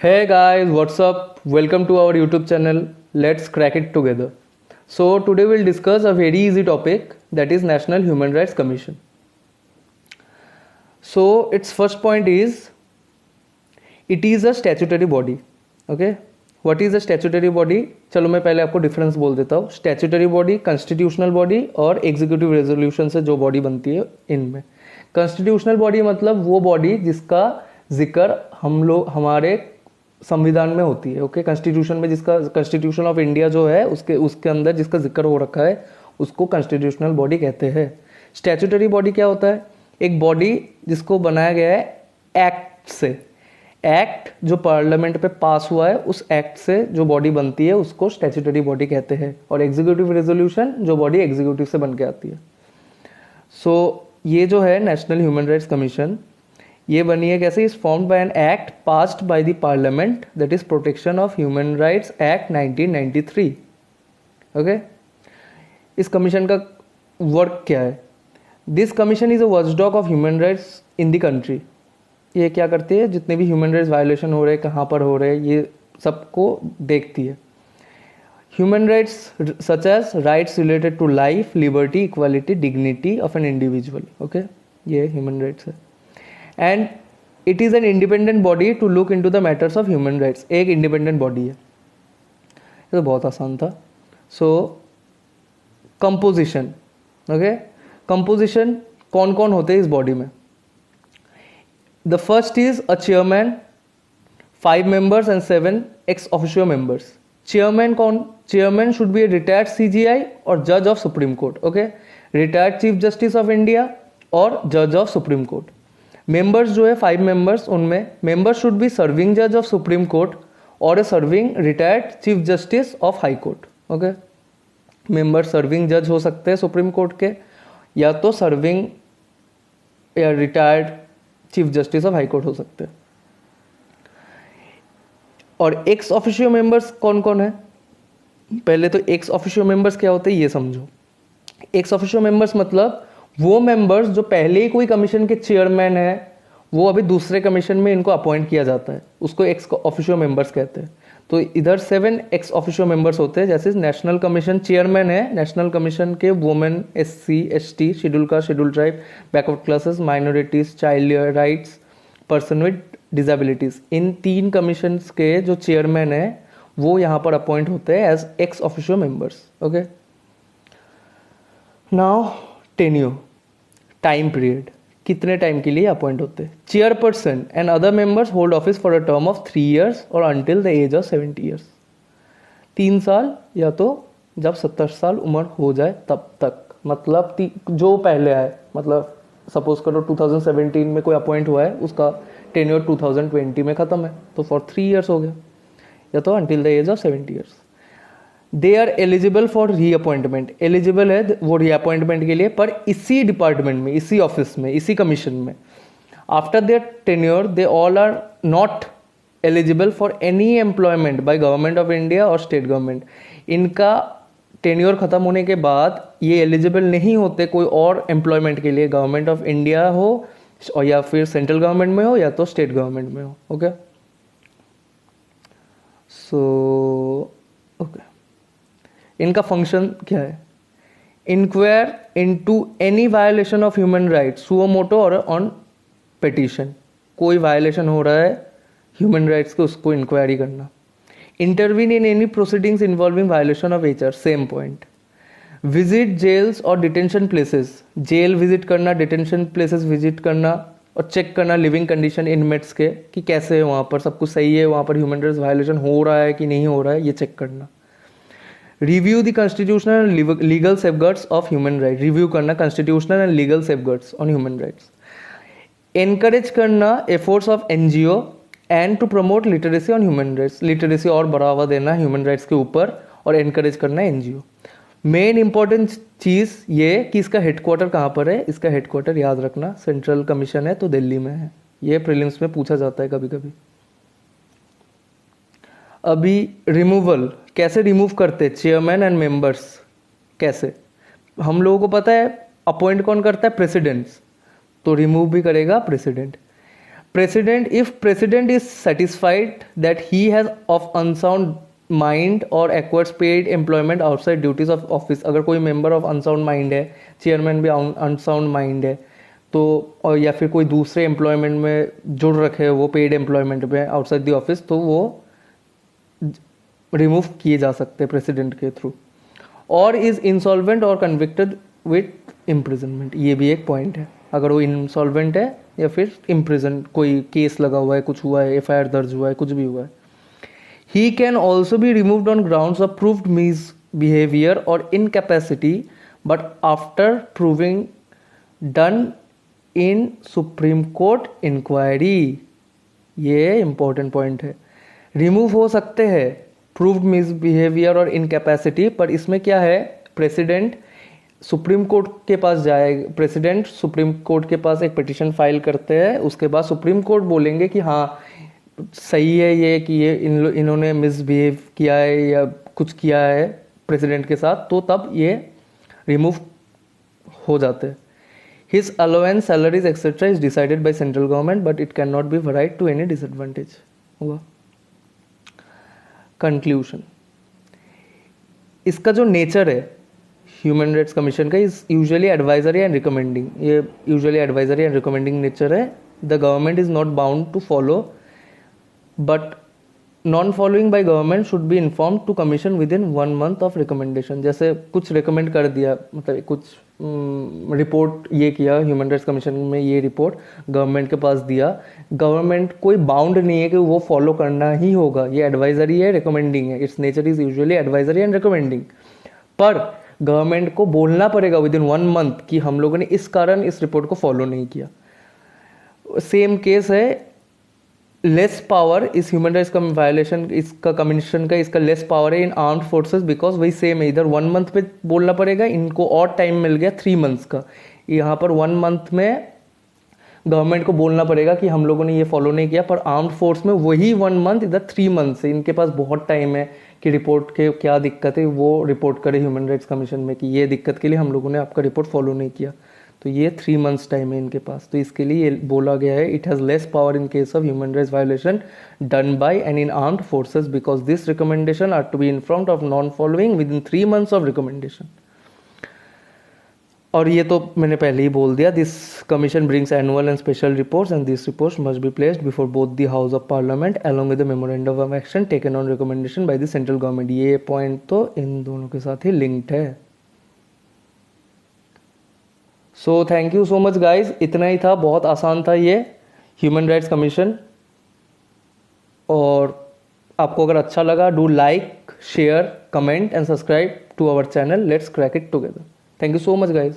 Hey guys, what's up? Welcome to our YouTube channel. Let's crack it together. So, today we'll discuss a very easy topic, that is National Human Rights Commission. So, its first point is it is a statutory body. Okay? What is a statutory body? चलो मैं पहले आपको difference बोल देता हूँ. Statutory body, constitutional body और executive resolution से जो बॉडी बनती है इनमें. कॉन्स्टिट्यूशनल बॉडी मतलब वो बॉडी जिसका जिक्र हम लोग हमारे संविधान में होती है. ओके, कॉन्स्टिट्यूशन में जिसका कॉन्स्टिट्यूशन ऑफ इंडिया जो है उसके अंदर जिसका जिक्र हो रखा है उसको कॉन्स्टिट्यूशनल बॉडी कहते हैं. स्टैच्यूटरी बॉडी क्या होता है? एक बॉडी जिसको बनाया गया है एक्ट से. एक्ट जो पार्लियामेंट पे पास हुआ है उस एक्ट से जो बॉडी बनती है उसको स्टैच्यूटरी बॉडी कहते हैं. और एग्जीक्यूटिव रेजोल्यूशन जो बॉडी एग्जीक्यूटिव से बन के आती है. सो ये जो है नेशनल ह्यूमन राइट्स कमीशन, ये बनी है कैसे? Is formed by an act passed by the parliament, that is protection of human rights act 1993. Okay, इस कमीशन का वर्क क्या है? This commission is a watchdog of human rights in the country. ये क्या करती है? जितने भी ह्यूमन राइट्स वायलेशन हो रहे हैं, कहाँ पर हो रहे हैं, ये सबको देखती है. Human rights such as rights related to life, liberty, equality, dignity of an individual. Okay, ये ह्यूमन राइट्स है. And it is an independent body to look into the matters of human rights. एक independent body है. ये तो बहुत आसान था. सो composition. Okay, composition कौन कौन होते हैं इस बॉडी में? The first is a chairman, 5 members and 7 ex officio members. Chairman कौन? Chairman should be a retired CGI और जज of supreme court. Okay, retired chief justice of India और जज ऑफ सुप्रीम कोर्ट. मेंबर्स जो है 5 members, उनमें members should be serving जज of supreme court और a serving retired chief justice of high court. Okay, member serving जज हो सकते हैं सुप्रीम कोर्ट के, या तो सर्विंग या retired chief justice of high court हो सकते हैं. और एक्स ऑफिशियो मेंबर्स कौन कौन है? पहले तो एक्स ऑफिशियो मेंबर्स क्या होते हैं ये समझो. एक्स ऑफिशियो मेंबर्स मतलब वो मेंबर्स जो पहले ही कोई कमीशन के चेयरमैन है, वो अभी दूसरे कमीशन में इनको अपॉइंट किया जाता है, उसको एक्स ऑफिशियो मेंबर्स कहते हैं. तो इधर 7 एक्स ऑफिशियो मेंबर्स होते हैं. जैसे नेशनल कमीशन चेयरमैन है, नेशनल कमीशन के women, SC ST, schedule caste, schedule tribe, backward classes, minorities, child rights, person with disabilities. In 3 commissions के जो चेयरमैन है वो यहाँ पर अपॉइंट होते हैं as ex officio members. Okay, now tenure, time period, कितने टाइम के लिए अपॉइंट होते हैं? Chairperson and other members hold office for a term of 3 years और until the age of 70 years. 3 साल या तो जब 70 साल उम्र हो जाए तब तक. मतलब जो पहले आए, मतलब सपोज करो 2017 में कोई अपॉइंट हुआ है, उसका टेन्योर 2020 में ख़त्म है, तो फॉर 3 years हो गया, या तो until the age of 70 years. They are eligible for reappointment. Eligible है वो रीअपॉइंटमेंट के लिए, पर इसी डिपार्टमेंट में, इसी ऑफिस में, इसी कमीशन में. After their tenure they all are not eligible for any employment by government of India और स्टेट गवर्नमेंट. इनका टेन्योर खत्म होने के बाद ये एलिजिबल नहीं होते कोई और एम्प्लॉयमेंट के लिए, गवर्नमेंट ऑफ इंडिया हो और या फिर सेंट्रल गवर्नमेंट में हो या तो स्टेट गवर्नमेंट में हो. ओके, सो ओके, इनका फंक्शन क्या है? Inquire into any violation of human rights suo motu और ऑन पिटीशन. कोई वायलेशन हो रहा है ह्यूमन राइट्स के, उसको इंक्वायरी करना. Intervene in any proceedings involving violation of HR, same point. Visit jails और डिटेंशन प्लेसेस, जेल विजिट करना, डिटेंशन प्लेसेस विजिट करना और चेक करना लिविंग कंडीशन इनमेट्स के, कि कैसे है वहाँ पर, सब कुछ सही है, वहाँ पर ह्यूमन राइट्स वायलेशन हो रहा है कि नहीं हो रहा है, ये चेक करना. Review the constitutional and legal safeguards of human right. Review करना constitutional and legal safeguards on human rights. Encourage करना efforts of NGO and to promote literacy on human rights. Literacy और बढ़ावा देना ह्यूमन राइट्स के ऊपर और encourage करना NGO. Main important चीज़ ये कि इसका हेडक्वार्टर कहाँ पर है. इसका हेडक्वार्टर याद रखना, सेंट्रल कमीशन है तो दिल्ली में है. ये प्रीलिम्स में पूछा जाता है कभी कभी. अभी रिमूवल कैसे रिमूव करते हैं चेयरमैन एंड मेंबर्स, कैसे? हम लोगों को पता है अपॉइंट कौन करता है? प्रेसिडेंट्स. तो रिमूव भी करेगा president. President, if president is satisfied that he has of unsound mind और acquires paid employment outside duties of office, अगर कोई मेंबर ऑफ अनसाउंड माइंड है, चेयरमैन भी अनसाउंड माइंड है, तो और या फिर कोई दूसरे एम्प्लॉयमेंट में जुड़ रखे वो पेड एम्प्लॉयमेंट में आउटसाइड द ऑफिस, तो वो रिमूव किए जा सकते हैं प्रेसिडेंट के थ्रू। और इज इंसॉल्वेंट और कन्विक्टेड विथ इम्प्रिजनमेंट, ये भी एक पॉइंट है, अगर वो इंसॉल्वेंट है या फिर इम्प्रिजन, कोई केस लगा हुआ है, कुछ हुआ है, एफआईआर दर्ज हुआ है, कुछ भी हुआ है। He can also be removed on grounds of proved misbehaviour और incapacity but after proving done in supreme court inquiry, ये इंपॉर्टेंट पॉइंट है। रिमूव हो सकते हैं प्रूव्ड मिसबिहेवियर और इनकैपेसिटी, पर इसमें क्या है, प्रेसिडेंट सुप्रीम कोर्ट के पास जाएगा, प्रेसिडेंट सुप्रीम कोर्ट के पास एक पिटिशन फाइल करते हैं, उसके बाद सुप्रीम कोर्ट बोलेंगे कि हाँ सही है ये, कि ये इन्होंने मिसबिहेव किया है या कुछ किया है प्रेसिडेंट के साथ, तो तब ये रिमूव हो जाते हैं। His allowance, salaries etcetera is decided by central government but it can not be varied to any disadvantage. हुआ कंक्लूजन। इसका जो नेचर है ह्यूमन राइट्स कमीशन का, is usually advisory and recommending, ये usually advisory and recommending nature है। The government is not bound to follow but non following by government should be inform to commission within 1 month of recommendation. जैसे कुछ recommend कर दिया, मतलब कुछ report ये किया ह्यूमन राइट्स कमीशन में, ये रिपोर्ट गवर्नमेंट के पास दिया, गवर्नमेंट कोई बाउंड नहीं है कि वो फॉलो करना ही होगा, ये एडवाइजरी है, रिकमेंडिंग है, it's nature is usually advisory and recommending. पर गवर्नमेंट को बोलना पड़ेगा विद इन 1 month कि हम लोगों ने इस कारण इस रिपोर्ट को फॉलो नहीं किया। सेम केस है, लेस पावर इस ह्यूमन राइट्स का वायलेशन, इसका कमीशन का इसका लेस पावर है इन आर्म्ड फोर्सेस, बिकॉज वही सेम है, इधर 1 month पे बोलना पड़ेगा, इनको और टाइम मिल गया 3 months का, यहाँ पर 1 month में गवर्नमेंट को बोलना पड़ेगा कि हम लोगों ने ये फॉलो नहीं किया, पर आर्म्ड फोर्स में वही 1 month, इधर 3 months है, इनके पास बहुत टाइम है कि रिपोर्ट के क्या दिक्कत है वो रिपोर्ट करे ह्यूमन राइट्स कमीशन में कि ये दिक्कत के लिए हम लोगों ने आपका रिपोर्ट फॉलो नहीं किया, तो ये 3 months टाइम है इनके पास, तो इसके लिए ये बोला गया है it has less power in case of human rights violation done by and in armed forces because this recommendation are to be informed of non following within 3 months of recommendation. और ये तो मैंने पहले ही बोल दिया, this commission brings annual and special reports and this reports must be placed before both the house of parliament along with the memorandum of action taken on recommendation by the central government. ये point तो इन दोनों के साथ ही linked है। So thank you so much guys, इतना ही था, बहुत आसान था ये ह्यूमन राइट्स कमीशन। और आपको अगर अच्छा लगा, do like, share, comment and subscribe to our channel, let's crack it together. Thank you so much guys.